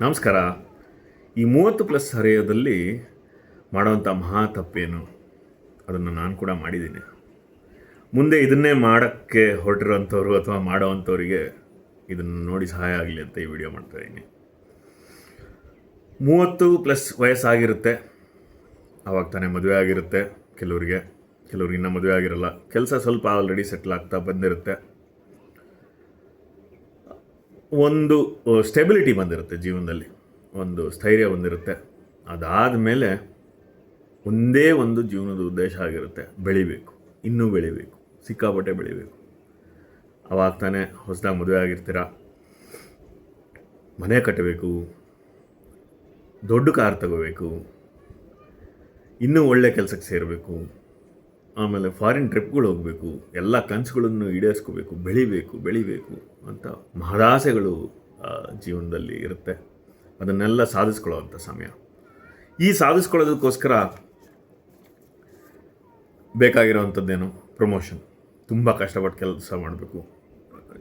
ನಮಸ್ಕಾರ. ಈ 30+ ಹರೆಯದಲ್ಲಿ ಮಾಡೋವಂಥ ಮಹಾ ತಪ್ಪೇನು, ಅದನ್ನು ನಾನು ಕೂಡ ಮಾಡಿದ್ದೀನಿ. ಮುಂದೆ ಇದನ್ನೇ ಮಾಡೋಕ್ಕೆ ಹೊರಟಿರೋಂಥವ್ರು ಅಥವಾ ಮಾಡೋವಂಥವ್ರಿಗೆ ಇದನ್ನು ನೋಡಿ ಸಹಾಯ ಆಗಲಿ ಅಂತ ಈ ವಿಡಿಯೋ ಮಾಡ್ತಾಯಿದ್ದೀನಿ. 30+ ವಯಸ್ಸಾಗಿರುತ್ತೆ, ಆವಾಗ ತಾನೇ ಮದುವೆ ಆಗಿರುತ್ತೆ. ಕೆಲವ್ರಿಗೆ ಇನ್ನೂ ಮದುವೆ ಆಗಿರಲ್ಲ, ಕೆಲಸ ಸ್ವಲ್ಪ ಆಲ್ರೆಡಿ ಸೆಟ್ಲ್ ಆಗ್ತಾ ಬಂದಿರುತ್ತೆ, ಒಂದು ಸ್ಟೆಬಿಲಿಟಿ ಬಂದಿರುತ್ತೆ, ಜೀವನದಲ್ಲಿ ಒಂದು ಸ್ಥೈರ್ಯ ಬಂದಿರುತ್ತೆ. ಅದಾದ ಮೇಲೆ ಒಂದೇ ಒಂದು ಜೀವನದ ಉದ್ದೇಶ ಆಗಿರುತ್ತೆ, ಬೆಳಿಬೇಕು, ಇನ್ನೂ ಬೆಳಿಬೇಕು, ಸಿಕ್ಕಾಪಟ್ಟೆ ಬೆಳಿಬೇಕು. ಅವಾಗ ತಾನೇ ಹೊಸದಾಗಿ ಮದುವೆ ಆಗಿರ್ತೀರ, ಮನೆ ಕಟ್ಟಬೇಕು, ದೊಡ್ಡ ಕಾರ್ ತಗೋಬೇಕು, ಇನ್ನೂ ಒಳ್ಳೆ ಕೆಲಸಕ್ಕೆ ಸೇರಬೇಕು, ಆಮೇಲೆ ಫಾರಿನ್ ಟ್ರಿಪ್ಗಳು ಹೋಗಬೇಕು, ಎಲ್ಲ ಕನಸುಗಳನ್ನು ಈಡೇರಿಸ್ಕೋಬೇಕು, ಬೆಳಿಬೇಕು ಅಂತ ಮಹದಾಸೆಗಳು ಜೀವನದಲ್ಲಿ ಇರುತ್ತೆ. ಅದನ್ನೆಲ್ಲ ಸಾಧಿಸ್ಕೊಳ್ಳೋವಂಥ ಸಮಯ. ಈ ಸಾಧಿಸ್ಕೊಳ್ಳೋದಕ್ಕೋಸ್ಕರ ಬೇಕಾಗಿರೋವಂಥದ್ದೇನು? ಪ್ರಮೋಷನ್. ತುಂಬ ಕಷ್ಟಪಟ್ಟು ಕೆಲಸ ಮಾಡಬೇಕು,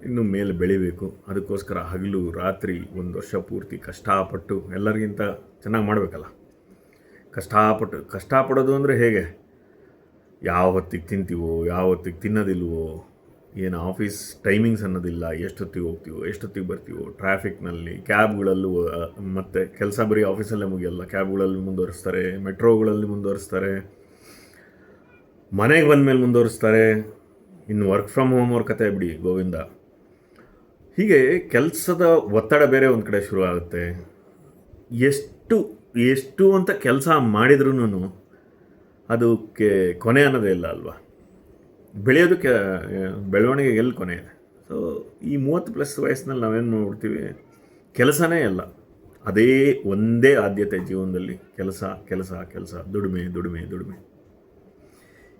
ಇನ್ನು ಮೇಲೆ ಬೆಳಿಬೇಕು. ಅದಕ್ಕೋಸ್ಕರ ಹಗಲು ರಾತ್ರಿ 1 ವರ್ಷ ಪೂರ್ತಿ ಕಷ್ಟಪಟ್ಟು ಎಲ್ಲರಿಗಿಂತ ಚೆನ್ನಾಗಿ ಮಾಡಬೇಕಲ್ಲ. ಕಷ್ಟಪಡೋದು ಅಂದರೆ ಹೇಗೆ? ಯಾವ ಹೊತ್ತಿಗೆ ತಿಂತೀವೋ, ಯಾವ ಹೊತ್ತಿಗೆ ತಿನ್ನೋದಿಲ್ವೋ, ಏನು ಆಫೀಸ್ ಟೈಮಿಂಗ್ಸ್ ಅನ್ನೋದಿಲ್ಲ, ಎಷ್ಟೊತ್ತಿಗೆ ಹೋಗ್ತೀವೋ, ಎಷ್ಟೊತ್ತಿಗೆ ಬರ್ತೀವೋ, ಟ್ರಾಫಿಕ್ನಲ್ಲಿ, ಕ್ಯಾಬ್ಗಳಲ್ಲೂ. ಮತ್ತು ಕೆಲಸ ಬರೀ ಆಫೀಸಲ್ಲೇ ಮುಗಿಯಲ್ಲ, ಕ್ಯಾಬ್ಗಳಲ್ಲಿ ಮುಂದುವರಿಸ್ತಾರೆ, ಮೆಟ್ರೋಗಳಲ್ಲಿ ಮುಂದುವರಿಸ್ತಾರೆ, ಮನೆಗೆ ಬಂದಮೇಲೆ ಮುಂದುವರಿಸ್ತಾರೆ, ಇನ್ನು ವರ್ಕ್ ಫ್ರಮ್ ಹೋಮ್ ಅವ್ರ ಕತೆ ಬಿಡಿ ಗೋವಿಂದ. ಹೀಗೆ ಕೆಲಸದ ಒತ್ತಡ ಬೇರೆ ಒಂದು ಕಡೆ ಶುರು ಆಗುತ್ತೆ. ಎಷ್ಟು ಅಂತ ಕೆಲಸ ಮಾಡಿದ್ರೂ ಅದಕ್ಕೆ ಕೊನೆ ಅನ್ನೋದೇ ಇಲ್ಲ ಅಲ್ವಾ? ಬೆಳೆಯೋದಕ್ಕೆ ಬೆಳವಣಿಗೆ ಎಲ್ಲಿ ಕೊನೆ ಇದೆ? ಸೊ ಈ 30+ ವಯಸ್ಸಿನಲ್ಲಿ ನಾವೇನು ಮಾಡ್ಬಿಡ್ತೀವಿ, ಕೆಲಸನೇ ಇಲ್ಲ, ಅದೇ ಒಂದೇ ಆದ್ಯತೆ ಜೀವನದಲ್ಲಿ. ಕೆಲಸ, ದುಡಿಮೆ.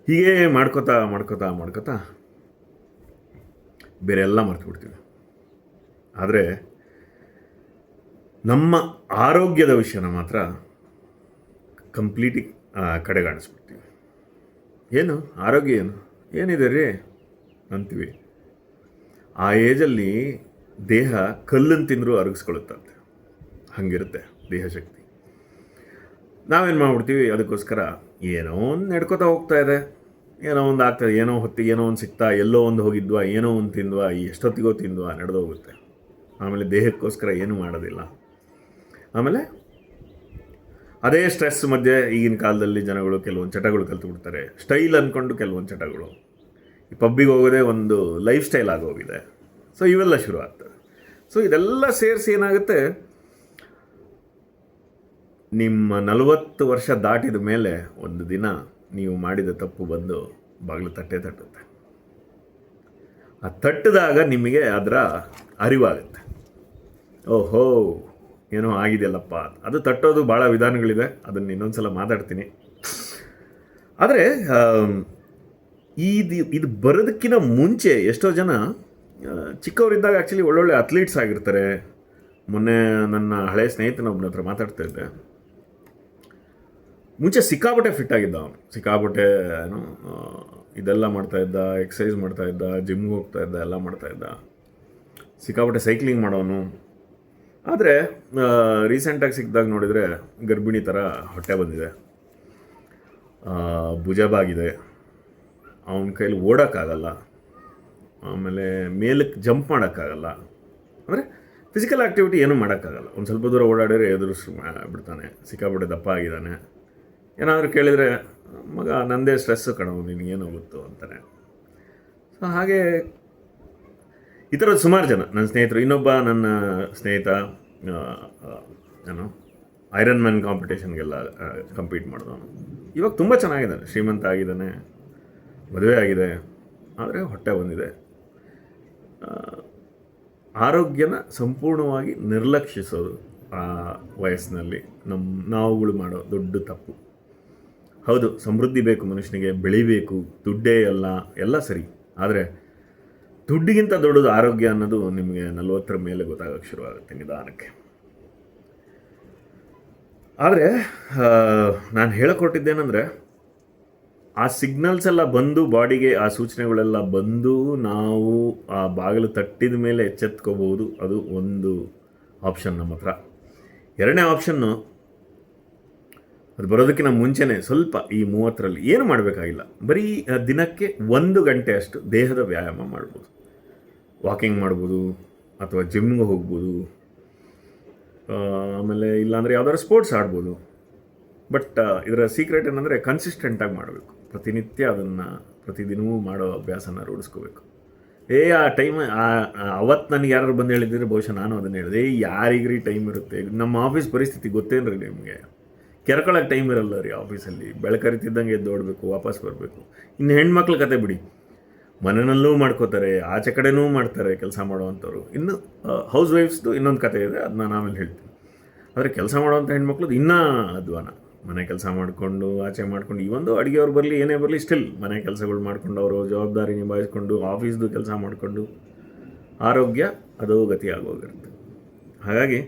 ಹೀಗೆ ಮಾಡ್ಕೋತಾ ಬೇರೆ ಎಲ್ಲ ಮರ್ತುಬಿಡ್ತೀವಿ. ಆದರೆ ನಮ್ಮ ಆರೋಗ್ಯದ ವಿಷಯನ ಮಾತ್ರ ಕಂಪ್ಲೀಟಿ ಕಡೆಗಾಣಿಸ್ಬಿಡ್ತೀವಿ. ಏನು ಆರೋಗ್ಯ, ಏನಿದೆ ರೀ ಅಂತೀವಿ. ಆ ಏಜಲ್ಲಿ ದೇಹ ಕಲ್ಲನ್ನು ತಿಂದರೂ ಅರಗಿಸ್ಕೊಳ್ಳುತ್ತಂತೆ, ಹಾಗಿರುತ್ತೆ ದೇಹ ಶಕ್ತಿ. ನಾವೇನು ಮಾಡ್ಬಿಡ್ತೀವಿ, ಅದಕ್ಕೋಸ್ಕರ ಏನೋ ಒಂದು ನಡ್ಕೋತಾ ಹೋಗ್ತಾ ಇದೆ, ಏನೋ ಒಂದು ಆಗ್ತದೆ, ಏನೋ ಹೊತ್ತಿಗೆ ಏನೋ ಒಂದು ಸಿಗ್ತಾ, ಎಲ್ಲೋ ಒಂದು ಹೋಗಿದ್ವಾ, ಏನೋ ಒಂದು ತಿಂದ್ವಾ, ಎಷ್ಟೊತ್ತಿಗೋ ತಿಂದ್ವಾ, ನಡೆದೋಗುತ್ತೆ. ಆಮೇಲೆ ದೇಹಕ್ಕೋಸ್ಕರ ಏನೂ ಮಾಡೋದಿಲ್ಲ. ಆಮೇಲೆ ಅದೇ ಸ್ಟ್ರೆಸ್ ಮಧ್ಯೆ ಈಗಿನ ಕಾಲದಲ್ಲಿ ಜನಗಳು ಕೆಲವೊಂದು ಚಟಗಳು ಕಲ್ತುಬಿಡ್ತಾರೆ. ಸ್ಟೈಲ್ ಅಂದ್ಕೊಂಡು ಕೆಲವೊಂದು ಚಟಗಳು, ಈ ಪಬ್ಬಿಗೆ ಹೋಗೋದೇ ಒಂದು ಲೈಫ್ ಸ್ಟೈಲ್ ಆಗೋಗಿದೆ. ಸೊ ಇವೆಲ್ಲ ಶುರು ಆಗ್ತದೆ. ಸೊ ಇದೆಲ್ಲ ಸೇರಿಸಿ ಏನಾಗುತ್ತೆ, ನಿಮ್ಮ 40 ವರ್ಷ ದಾಟಿದ ಮೇಲೆ ಒಂದು ದಿನ ನೀವು ಮಾಡಿದ ತಪ್ಪು ಬಂದು ಬಾಗಿಲು ತಟ್ಟುತ್ತೆ. ಆ ತಟ್ಟಿದಾಗ ನಿಮಗೆ ಅದರ ಅರಿವಾಗುತ್ತೆ, ಓಹೋ ಏನೋ ಆಗಿದೆಯಲ್ಲಪ್ಪ. ಅದು ತಟ್ಟೋದು ಭಾಳ ವಿಧಾನಗಳಿದೆ, ಅದನ್ನು ಇನ್ನೊಂದು ಸಲ ಮಾತಾಡ್ತೀನಿ. ಆದರೆ ಇದು ಬರೋದಕ್ಕಿಂತ ಮುಂಚೆ ಎಷ್ಟೋ ಜನ ಚಿಕ್ಕವರಿದ್ದಾಗ ಆ್ಯಕ್ಚುಲಿ ಒಳ್ಳೊಳ್ಳೆ ಅಥ್ಲೀಟ್ಸ್ ಆಗಿರ್ತಾರೆ. ಮೊನ್ನೆ ನನ್ನ ಹಳೆಯ ಸ್ನೇಹಿತನೊಬ್ಬನ ಹತ್ರ ಮಾತಾಡ್ತಾ ಇದ್ದೆ. ಮುಂಚೆ ಸಿಕ್ಕಾಪಟ್ಟೆ ಫಿಟ್ ಆಗಿದ್ದ ಅವನು, ಸಿಕ್ಕಾಪಟ್ಟೆ ಏನೋ ಇದೆಲ್ಲ ಮಾಡ್ತಾಯಿದ್ದ, ಎಕ್ಸಸೈಸ್ ಮಾಡ್ತಾಯಿದ್ದ, ಜಿಮ್ಗೆ ಹೋಗ್ತಾಯಿದ್ದ, ಎಲ್ಲ ಮಾಡ್ತಾಯಿದ್ದ, ಸಿಕ್ಕಾಪಟ್ಟೆ ಸೈಕ್ಲಿಂಗ್ ಮಾಡೋನು. ಆದರೆ ರೀಸೆಂಟಾಗಿ ಸಿಕ್ಕಿದಾಗ ನೋಡಿದರೆ ಗರ್ಭಿಣಿ ಥರ ಹೊಟ್ಟೆ ಬಂದಿದೆ, ಭುಜ ಬಾಗಿದೆ, ಅವನ ಕೈಲಿ ಓಡೋಕ್ಕಾಗಲ್ಲ, ಆಮೇಲೆ ಮೇಲಕ್ಕೆ ಜಂಪ್ ಮಾಡೋಕ್ಕಾಗಲ್ಲ. ಅಂದರೆ ಫಿಸಿಕಲ್ ಆ್ಯಕ್ಟಿವಿಟಿ ಏನೂ ಮಾಡೋಕ್ಕಾಗಲ್ಲ. ಒಂದು ಸ್ವಲ್ಪ ದೂರ ಓಡಾಡಿದ್ರೆ ಎದುರಿಸಿ ಬಿಡ್ತಾನೆ, ಸಿಕ್ಕಾಪಟ್ಟೆ ದಪ್ಪ ಆಗಿದ್ದಾನೆ. ಏನಾದರೂ ಕೇಳಿದರೆ, ಮಗ ನಂದೇ ಸ್ಟ್ರೆಸ್ಸು ಕಣವು, ನಿನಗೇನು ಗೊತ್ತು ಅಂತಾನೆ. ಸೊ ಹಾಗೆ ಈ ಥರದ್ದು ಸುಮಾರು ಜನ ನನ್ನ ಸ್ನೇಹಿತರು. ಇನ್ನೊಬ್ಬ ನನ್ನ ಸ್ನೇಹಿತ ಐರನ್ ಮ್ಯಾನ್ ಕಾಂಪಿಟೇಷನ್ಗೆಲ್ಲ ಕಂಪೀಟ್ ಮಾಡಿದವನು. ಇವಾಗ ತುಂಬ ಚೆನ್ನಾಗಿದ್ದಾನೆ, ಶ್ರೀಮಂತ ಆಗಿದ್ದಾನೆ, ಮದುವೆ ಆಗಿದೆ, ಆದರೆ ಹೊಟ್ಟೆ ಬಂದಿದೆ. ಆರೋಗ್ಯನ ಸಂಪೂರ್ಣವಾಗಿ ನಿರ್ಲಕ್ಷಿಸೋದು ಆ ವಯಸ್ಸಿನಲ್ಲಿ ನಾವುಗಳು ಮಾಡೋ ದೊಡ್ಡ ತಪ್ಪು. ಹೌದು, ಸಮೃದ್ಧಿ ಬೇಕು ಮನುಷ್ಯನಿಗೆ, ಬೆಳಿಬೇಕು, ದುಡ್ಡೇ ಎಲ್ಲ ಸರಿ. ಆದರೆ ದುಡ್ಡಿಗಿಂತ ದೊಡ್ಡದು ಆರೋಗ್ಯ ಅನ್ನೋದು ನಿಮಗೆ 40ರ ಮೇಲೆ ಗೊತ್ತಾಗೋಕ್ಕೆ ಶುರುವಾಗುತ್ತೆ ನಿಧಾನಕ್ಕೆ. ಆದರೆ ನಾನು ಹೇಳಕೊಟ್ಟಿದ್ದೇನೆಂದರೆ, ಆ ಸಿಗ್ನಲ್ಸ್ ಎಲ್ಲ ಬಂದು, ಬಾಡಿಗೆ ಆ ಸೂಚನೆಗಳೆಲ್ಲ ಬಂದು, ನಾವು ಆ ಬಾಗಿಲು ತಟ್ಟಿದ ಮೇಲೆ ಎಚ್ಚೆತ್ಕೋಬೋದು. ಅದು ಒಂದು ಆಪ್ಷನ್ ನಮ್ಮ ಹತ್ರ. ಎರಡನೇ ಆಪ್ಷನ್ನು, ಅದು ಬರೋದಕ್ಕಿಂತ ಮುಂಚೆನೇ ಸ್ವಲ್ಪ ಈ 30ರಲ್ಲಿ ಏನು ಮಾಡಬೇಕಾಗಿಲ್ಲ, ಬರೀ ದಿನಕ್ಕೆ 1 ಗಂಟೆ ಅಷ್ಟು ದೇಹದ ವ್ಯಾಯಾಮ ಮಾಡ್ಬೋದು. ವಾಕಿಂಗ್ ಮಾಡ್ಬೋದು, ಅಥವಾ ಜಿಮ್ಗೆ ಹೋಗ್ಬೋದು, ಆಮೇಲೆ ಇಲ್ಲಾಂದರೆ ಯಾವ್ದಾದ್ರು ಸ್ಪೋರ್ಟ್ಸ್ ಆಡ್ಬೋದು. ಬಟ್ ಇದರ ಸೀಕ್ರೆಟ್ ಏನಂದರೆ ಕನ್ಸಿಸ್ಟೆಂಟಾಗಿ ಮಾಡಬೇಕು. ಪ್ರತಿನಿತ್ಯ ಅದನ್ನು ಪ್ರತಿದಿನವೂ ಮಾಡೋ ಅಭ್ಯಾಸನ ರೂಢಿಸ್ಕೋಬೇಕು. ಆ ಟೈಮ್ ಅವತ್ತು ನನಗೆ ಯಾರು ಬಂದು ಹೇಳಿದ್ರೆ ಬಹುಶಃ ನಾನು ಅದನ್ನು ಹೇಳಿದೆ, ಯಾರಿಗ್ರಿ ಟೈಮ್ ಇರುತ್ತೆ? ನಮ್ಮ ಆಫೀಸ್ ಪರಿಸ್ಥಿತಿ ಗೊತ್ತೇನು ರೀ ನಿಮಗೆ? ಕೆರ್ಕೊಳ್ಳೋಕೆ ಟೈಮ್ ಇರಲ್ಲ ರೀ ಆಫೀಸಲ್ಲಿ. ಬೆಳಕರಿತಿದ್ದಂಗೆ ಎದ್ದು ಓಡಬೇಕು, ವಾಪಸ್ ಬರಬೇಕು. ಇನ್ನು ಹೆಣ್ಮಕ್ಳ ಕತೆ ಬಿಡಿ, ಮನೆಯಲ್ಲೂ ಮಾಡ್ಕೋತಾರೆ, ಆಚೆ ಕಡೆನೂ ಮಾಡ್ತಾರೆ ಕೆಲಸ ಮಾಡೋವಂಥವ್ರು. ಇನ್ನು ಹೌಸ್ ವೈಫ್ಸ್ದು ಇನ್ನೊಂದು ಕತೆ ಇದೆ, ಅದನ್ನ ನಾನು ಆಮೇಲೆ ಹೇಳ್ತೀನಿ. ಆದರೆ ಕೆಲಸ ಮಾಡೋವಂಥ ಹೆಣ್ಮಕ್ಳದ್ದು ಇನ್ನೂ ಅಧ್ವಾನ. ಮನೆ ಕೆಲಸ ಮಾಡಿಕೊಂಡು ಆಚೆ ಮಾಡ್ಕೊಂಡು, ಈ ಒಂದು ಅಡುಗೆಯವ್ರು ಬರಲಿ ಏನೇ ಬರಲಿ ಸ್ಟಿಲ್ ಮನೆ ಕೆಲಸಗಳು ಮಾಡಿಕೊಂಡು ಅವರು ಜವಾಬ್ದಾರಿ ನಿಭಾಯಿಸ್ಕೊಂಡು ಆಫೀಸ್ದು ಕೆಲಸ ಮಾಡಿಕೊಂಡು ಆರೋಗ್ಯ ಅದೋ ಗತಿ ಆಗೋಗಿರುತ್ತೆ. ಹಾಗಾಗಿ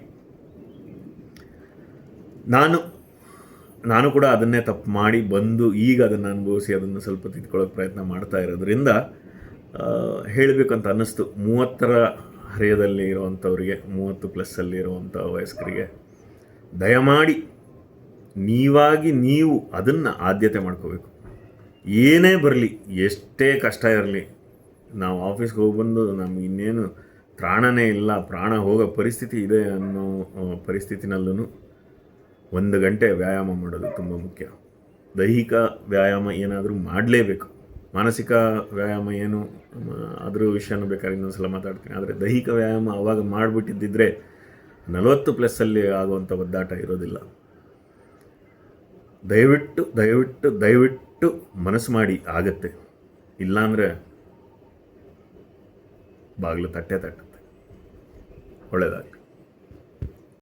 ನಾನು ಕೂಡ ಅದನ್ನೇ ತಪ್ಪು ಮಾಡಿ ಬಂದು ಈಗ ಅದನ್ನು ಅನುಭವಿಸಿ ಅದನ್ನು ಸ್ವಲ್ಪ ತಿದ್ಕೊಳ್ಳೋಕೆ ಪ್ರಯತ್ನ ಮಾಡ್ತಾ ಇರೋದ್ರಿಂದ ಹೇಳಬೇಕು ಅಂತ ಅನ್ನಿಸ್ತು. 30ರ ಹರೆಯದಲ್ಲಿ ಇರುವಂಥವ್ರಿಗೆ, 30+ ಇರುವಂಥ ವಯಸ್ಕರಿಗೆ ದಯಮಾಡಿ ನೀವು ಅದನ್ನು ಆದ್ಯತೆ ಮಾಡ್ಕೋಬೇಕು. ಏನೇ ಬರಲಿ, ಎಷ್ಟೇ ಕಷ್ಟ ಇರಲಿ, ನಾವು ಆಫೀಸ್ಗೆ ಹೋಗಿ ಬಂದು ನಮ್ಗೆ ಇನ್ನೇನು ಪ್ರಾಣನೇ ಇಲ್ಲ, ಪ್ರಾಣ ಹೋಗೋ ಪರಿಸ್ಥಿತಿ ಇದೆ ಅನ್ನೋ ಪರಿಸ್ಥಿತಿನಲ್ಲೂ 1 ಗಂಟೆ ವ್ಯಾಯಾಮ ಮಾಡೋದು ತುಂಬ ಮುಖ್ಯ. ದೈಹಿಕ ವ್ಯಾಯಾಮ ಏನಾದರೂ ಮಾಡಲೇಬೇಕು. ಮಾನಸಿಕ ವ್ಯಾಯಾಮ ಏನು ಅದ್ರ ವಿಷಯನೂ ಬೇಕಾದ್ರೆ ಇನ್ನೊಂದು ಸಲ ಮಾತಾಡ್ತೀನಿ. ಆದರೆ ದೈಹಿಕ ವ್ಯಾಯಾಮ ಅವಾಗ ಮಾಡಿಬಿಟ್ಟಿದ್ದಿದ್ರೆ 40+ ಆಗುವಂಥ ಒದ್ದಾಟ ಇರೋದಿಲ್ಲ. ದಯವಿಟ್ಟು ಮನಸ್ಸು ಮಾಡಿ, ಆಗತ್ತೆ. ಇಲ್ಲಾಂದರೆ ಬಾಗಿಲು ತಟ್ಟುತ್ತೆ. ಒಳ್ಳೆಯದಾಗಲಿ.